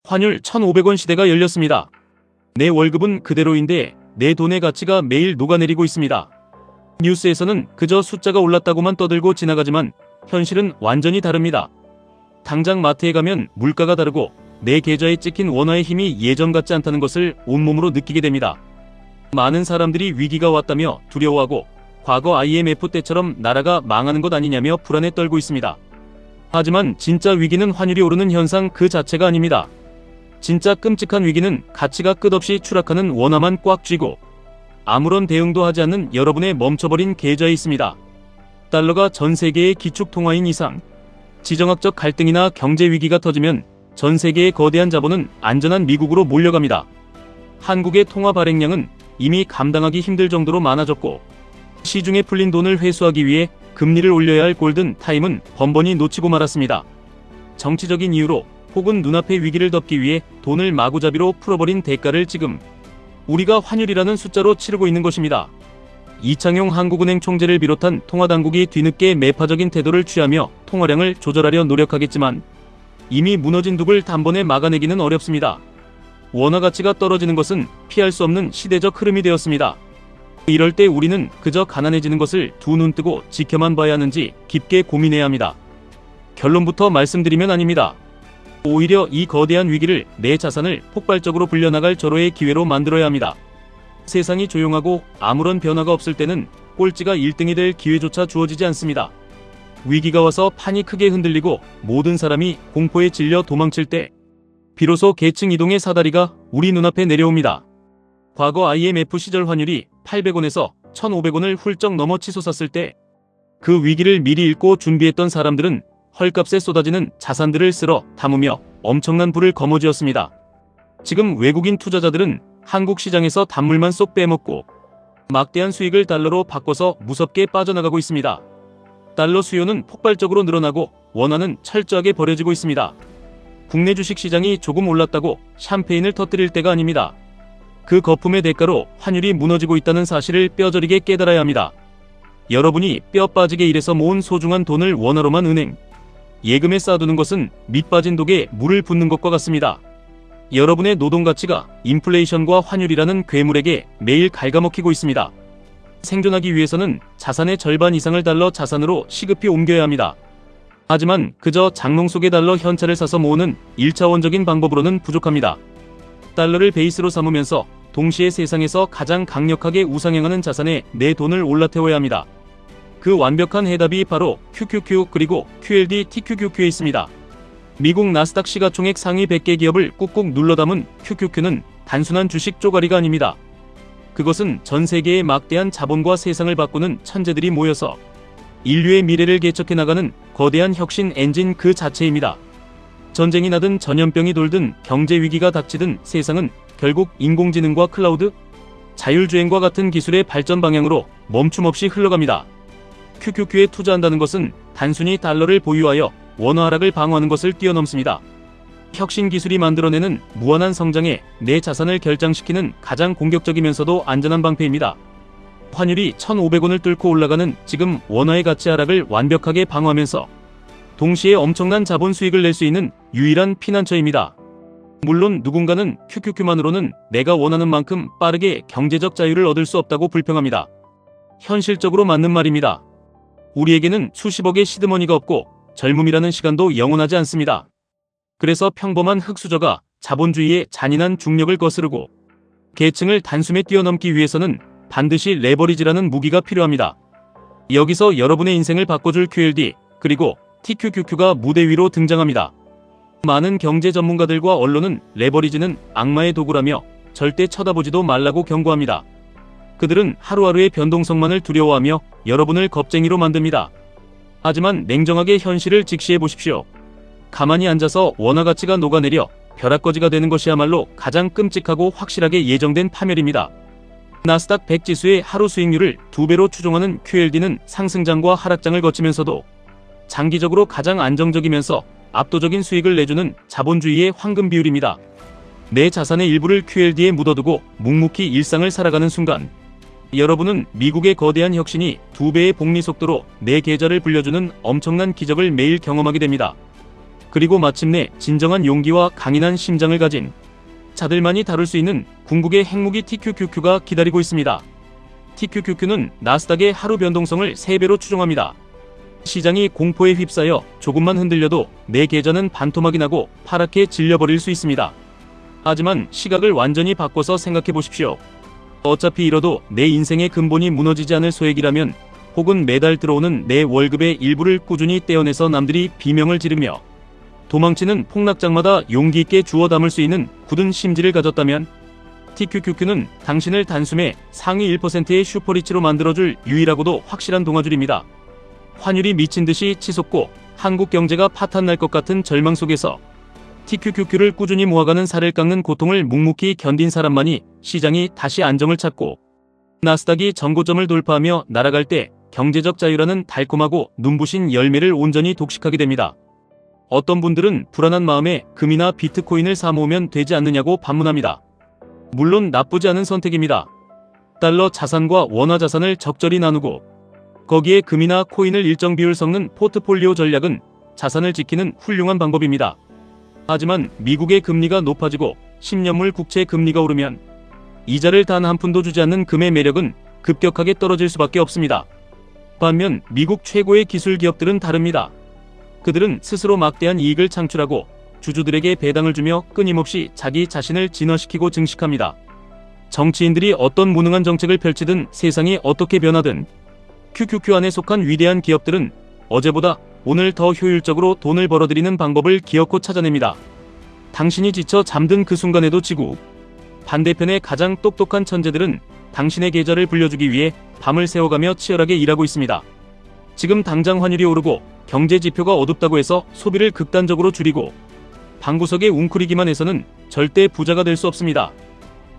환율 1,500원 시대가 열렸습니다. 내 월급은 그대로인데 내 돈의 가치가 매일 녹아내리고 있습니다. 뉴스에서는 그저 숫자가 올랐다고만 떠들고 지나가지만 현실은 완전히 다릅니다. 당장 마트에 가면 물가가 다르고 내 계좌에 찍힌 원화의 힘이 예전 같지 않다는 것을 온몸으로 느끼게 됩니다. 많은 사람들이 위기가 왔다며 두려워하고 과거 IMF 때처럼 나라가 망하는 것 아니냐며 불안에 떨고 있습니다. 하지만 진짜 위기는 환율이 오르는 현상 그 자체가 아닙니다. 진짜 끔찍한 위기는 가치가 끝없이 추락하는 원화만 꽉 쥐고 아무런 대응도 하지 않는 여러분의 멈춰버린 계좌에 있습니다. 달러가 전 세계의 기축통화인 이상 지정학적 갈등이나 경제 위기가 터지면 전 세계의 거대한 자본은 안전한 미국으로 몰려갑니다. 한국의 통화 발행량은 이미 감당하기 힘들 정도로 많아졌고 시중에 풀린 돈을 회수하기 위해 금리를 올려야 할 골든 타임은 번번이 놓치고 말았습니다. 정치적인 이유로 혹은 눈앞의 위기를 덮기 위해 돈을 마구잡이로 풀어버린 대가를 지금 우리가 환율이라는 숫자로 치르고 있는 것입니다. 이창용 한국은행 총재를 비롯한 통화당국이 뒤늦게 매파적인 태도를 취하며 통화량을 조절하려 노력하겠지만 이미 무너진 둑을 단번에 막아내기는 어렵습니다. 원화 가치가 떨어지는 것은 피할 수 없는 시대적 흐름이 되었습니다. 이럴 때 우리는 그저 가난해지는 것을 두 눈 뜨고 지켜만 봐야 하는지 깊게 고민해야 합니다. 결론부터 말씀드리면 아닙니다. 오히려 이 거대한 위기를 내 자산을 폭발적으로 불려나갈 절호의 기회로 만들어야 합니다. 세상이 조용하고 아무런 변화가 없을 때는 꼴찌가 1등이 될 기회조차 주어지지 않습니다. 위기가 와서 판이 크게 흔들리고 모든 사람이 공포에 질려 도망칠 때 비로소 계층 이동의 사다리가 우리 눈앞에 내려옵니다. 과거 IMF 시절 환율이 800원에서 1,500원을 훌쩍 넘어 치솟았을 때 그 위기를 미리 읽고 준비했던 사람들은 헐값에 쏟아지는 자산들을 쓸어 담으며 엄청난 부를 거머쥐었습니다. 지금 외국인 투자자들은 한국 시장에서 단물만 쏙 빼먹고 막대한 수익을 달러로 바꿔서 무섭게 빠져나가고 있습니다. 달러 수요는 폭발적으로 늘어나고 원화는 철저하게 버려지고 있습니다. 국내 주식시장이 조금 올랐다고 샴페인을 터뜨릴 때가 아닙니다. 그 거품의 대가로 환율이 무너지고 있다는 사실을 뼈저리게 깨달아야 합니다. 여러분이 뼈 빠지게 일해서 모은 소중한 돈을 원화로만 은행, 예금에 쌓아두는 것은 밑 빠진 독에 물을 붓는 것과 같습니다. 여러분의 노동 가치가 인플레이션과 환율이라는 괴물에게 매일 갉아먹히고 있습니다. 생존하기 위해서는 자산의 절반 이상을 달러 자산으로 시급히 옮겨야 합니다. 하지만 그저 장롱 속의 달러 현찰을 사서 모으는 1차원적인 방법으로는 부족합니다. 달러를 베이스로 삼으면서 동시에 세상에서 가장 강력하게 우상향하는 자산에 내 돈을 올라태워야 합니다. 그 완벽한 해답이 바로 QQQ 그리고 QLD TQQQ에 있습니다. 미국 나스닥 시가총액 상위 100개 기업을 꾹꾹 눌러 담은 QQQ는 단순한 주식 쪼가리가 아닙니다. 그것은 전 세계의 막대한 자본과 세상을 바꾸는 천재들이 모여서 인류의 미래를 개척해 나가는 거대한 혁신 엔진 그 자체입니다. 전쟁이 나든 전염병이 돌든 경제 위기가 닥치든 세상은 결국 인공지능과 클라우드, 자율주행과 같은 기술의 발전 방향으로 멈춤 없이 흘러갑니다. QQQ에 투자한다는 것은 단순히 달러를 보유하여 원화 하락을 방어하는 것을 뛰어넘습니다. 혁신 기술이 만들어내는 무한한 성장에 내 자산을 결장시키는 가장 공격적이면서도 안전한 방패입니다. 환율이 1,500원을 뚫고 올라가는 지금 원화의 가치 하락을 완벽하게 방어하면서 동시에 엄청난 자본 수익을 낼 수 있는 유일한 피난처입니다. 물론 누군가는 QQQ만으로는 내가 원하는 만큼 빠르게 경제적 자유를 얻을 수 없다고 불평합니다. 현실적으로 맞는 말입니다. 우리에게는 수십억의 시드머니가 없고 젊음이라는 시간도 영원하지 않습니다. 그래서 평범한 흙수저가 자본주의의 잔인한 중력을 거스르고 계층을 단숨에 뛰어넘기 위해서는 반드시 레버리지라는 무기가 필요합니다. 여기서 여러분의 인생을 바꿔줄 QLD 그리고 TQQQ가 무대 위로 등장합니다. 많은 경제 전문가들과 언론은 레버리지는 악마의 도구라며 절대 쳐다보지도 말라고 경고합니다. 그들은 하루하루의 변동성만을 두려워하며 여러분을 겁쟁이로 만듭니다. 하지만 냉정하게 현실을 직시해 보십시오. 가만히 앉아서 원화 가치가 녹아내려 벼락거지가 되는 것이야말로 가장 끔찍하고 확실하게 예정된 파멸입니다. 나스닥 100 지수의 하루 수익률을 2배로 추종하는 QLD는 상승장과 하락장을 거치면서도 장기적으로 가장 안정적이면서 압도적인 수익을 내주는 자본주의의 황금 비율입니다. 내 자산의 일부를 QLD에 묻어두고 묵묵히 일상을 살아가는 순간 여러분은 미국의 거대한 혁신이 2배의 복리 속도로 내 계좌를 불려주는 엄청난 기적을 매일 경험하게 됩니다. 그리고 마침내 진정한 용기와 강인한 심장을 가진 자들만이 다룰 수 있는 궁극의 핵무기 TQQQ가 기다리고 있습니다. TQQQ는 나스닥의 하루 변동성을 3배로 추종합니다. 시장이 공포에 휩싸여 조금만 흔들려도 내 계좌는 반토막이 나고 파랗게 질려버릴 수 있습니다. 하지만 시각을 완전히 바꿔서 생각해 보십시오. 어차피 잃어도 내 인생의 근본이 무너지지 않을 소액이라면, 혹은 매달 들어오는 내 월급의 일부를 꾸준히 떼어내서 남들이 비명을 지르며 도망치는 폭락장마다 용기 있게 주워 담을 수 있는 굳은 심지를 가졌다면, TQQQ는 당신을 단숨에 상위 1%의 슈퍼리치로 만들어줄 유일하고도 확실한 동아줄입니다. 환율이 미친듯이 치솟고 한국 경제가 파탄날 것 같은 절망 속에서 TQQQ를 꾸준히 모아가는 살을 깎는 고통을 묵묵히 견딘 사람만이 시장이 다시 안정을 찾고 나스닥이 전고점을 돌파하며 날아갈 때 경제적 자유라는 달콤하고 눈부신 열매를 온전히 독식하게 됩니다. 어떤 분들은 불안한 마음에 금이나 비트코인을 사모으면 되지 않느냐고 반문합니다. 물론 나쁘지 않은 선택입니다. 달러 자산과 원화 자산을 적절히 나누고 거기에 금이나 코인을 일정 비율 섞는 포트폴리오 전략은 자산을 지키는 훌륭한 방법입니다. 하지만 미국의 금리가 높아지고 10년물 국채 금리가 오르면 이자를 단 한 푼도 주지 않는 금의 매력은 급격하게 떨어질 수밖에 없습니다. 반면 미국 최고의 기술 기업들은 다릅니다. 그들은 스스로 막대한 이익을 창출하고 주주들에게 배당을 주며 끊임없이 자기 자신을 진화시키고 증식합니다. 정치인들이 어떤 무능한 정책을 펼치든 세상이 어떻게 변하든 QQQ 안에 속한 위대한 기업들은 어제보다 오늘 더 효율적으로 돈을 벌어들이는 방법을 기어코 찾아냅니다. 당신이 지쳐 잠든 그 순간에도 지구 반대편의 가장 똑똑한 천재들은 당신의 계좌를 불려주기 위해 밤을 새워가며 치열하게 일하고 있습니다. 지금 당장 환율이 오르고 경제 지표가 어둡다고 해서 소비를 극단적으로 줄이고 방구석에 웅크리기만 해서는 절대 부자가 될 수 없습니다.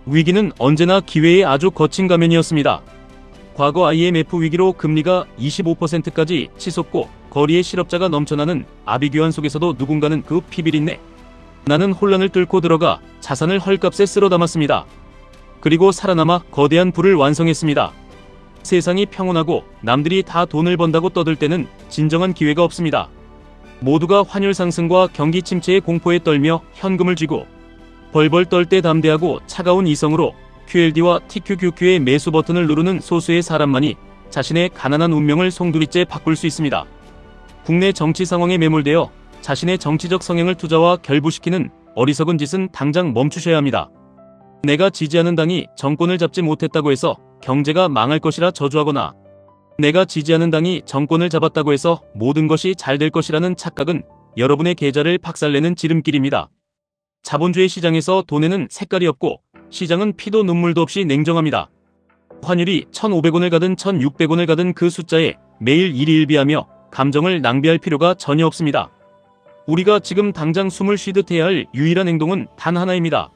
위기는 언제나 기회의 아주 거친 가면이었습니다. 과거 IMF 위기로 금리가 25%까지 치솟고 거리에 실업자가 넘쳐나는 아비규환 속에서도 누군가는 그 피비린내 나는 혼란을 뚫고 들어가 자산을 헐값에 쓸어 담았습니다. 그리고 살아남아 거대한 부를 완성했습니다. 세상이 평온하고 남들이 다 돈을 번다고 떠들 때는 진정한 기회가 없습니다. 모두가 환율 상승과 경기 침체의 공포에 떨며 현금을 쥐고 벌벌 떨 때 담대하고 차가운 이성으로 QLD와 TQQQ의 매수 버튼을 누르는 소수의 사람만이 자신의 가난한 운명을 송두리째 바꿀 수 있습니다. 국내 정치 상황에 매몰되어 자신의 정치적 성향을 투자와 결부시키는 어리석은 짓은 당장 멈추셔야 합니다. 내가 지지하는 당이 정권을 잡지 못했다고 해서 경제가 망할 것이라 저주하거나 내가 지지하는 당이 정권을 잡았다고 해서 모든 것이 잘 될 것이라는 착각은 여러분의 계좌를 박살내는 지름길입니다. 자본주의 시장에서 돈에는 색깔이 없고 시장은 피도 눈물도 없이 냉정합니다. 환율이 1,500원을 가든 1,600원을 가든 그 숫자에 매일 일희일비하며 감정을 낭비할 필요가 전혀 없습니다. 우리가 지금 당장 숨을 쉬듯 해야 할 유일한 행동은 단 하나입니다.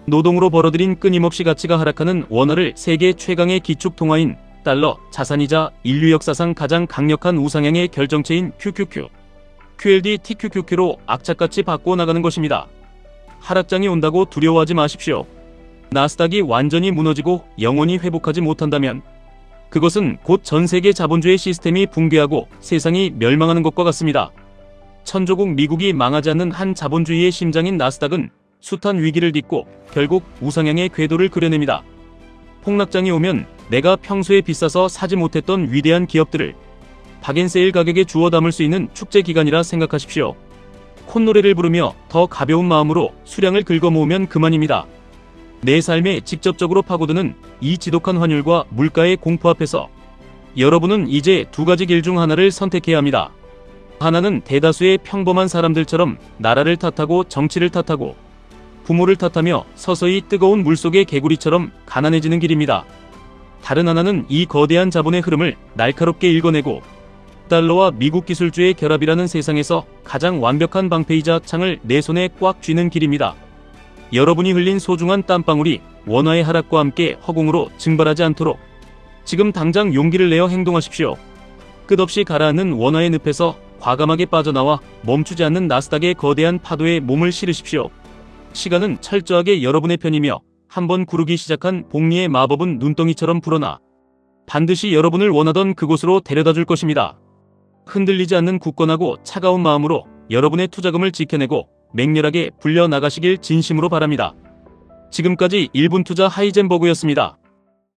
노동으로 벌어들인 끊임없이 가치가 하락하는 원화를 세계 최강의 기축 통화인 달러, 자산이자 인류 역사상 가장 강력한 우상향의 결정체인 QQQ, QLD TQQQ로 악착같이 바꾸어 나가는 것입니다. 하락장이 온다고 두려워하지 마십시오. 나스닥이 완전히 무너지고 영원히 회복하지 못한다면 그것은 곧 전 세계 자본주의 시스템이 붕괴하고 세상이 멸망하는 것과 같습니다. 천조국 미국이 망하지 않는 한 자본주의의 심장인 나스닥은 숱한 위기를 딛고 결국 우상향의 궤도를 그려냅니다. 폭락장이 오면 내가 평소에 비싸서 사지 못했던 위대한 기업들을 박앤세일 가격에 주워 담을 수 있는 축제 기간이라 생각하십시오. 콧노래를 부르며 더 가벼운 마음으로 수량을 긁어 모으면 그만입니다. 내 삶에 직접적으로 파고드는 이 지독한 환율과 물가의 공포 앞에서 여러분은 이제 두 가지 길 중 하나를 선택해야 합니다. 하나는 대다수의 평범한 사람들처럼 나라를 탓하고 정치를 탓하고 부모를 탓하며 서서히 뜨거운 물속의 개구리처럼 가난해지는 길입니다. 다른 하나는 이 거대한 자본의 흐름을 날카롭게 읽어내고 달러와 미국 기술주의 결합이라는 세상에서 가장 완벽한 방패이자 창을 내 손에 꽉 쥐는 길입니다. 여러분이 흘린 소중한 땀방울이 원화의 하락과 함께 허공으로 증발하지 않도록 지금 당장 용기를 내어 행동하십시오. 끝없이 가라앉는 원화의 늪에서 과감하게 빠져나와 멈추지 않는 나스닥의 거대한 파도에 몸을 실으십시오. 시간은 철저하게 여러분의 편이며 한번 구르기 시작한 복리의 마법은 눈덩이처럼 불어나 반드시 여러분을 원하던 그곳으로 데려다 줄 것입니다. 흔들리지 않는 굳건하고 차가운 마음으로 여러분의 투자금을 지켜내고 맹렬하게 불려나가시길 진심으로 바랍니다. 지금까지 1분 투자 하이젠버그였습니다.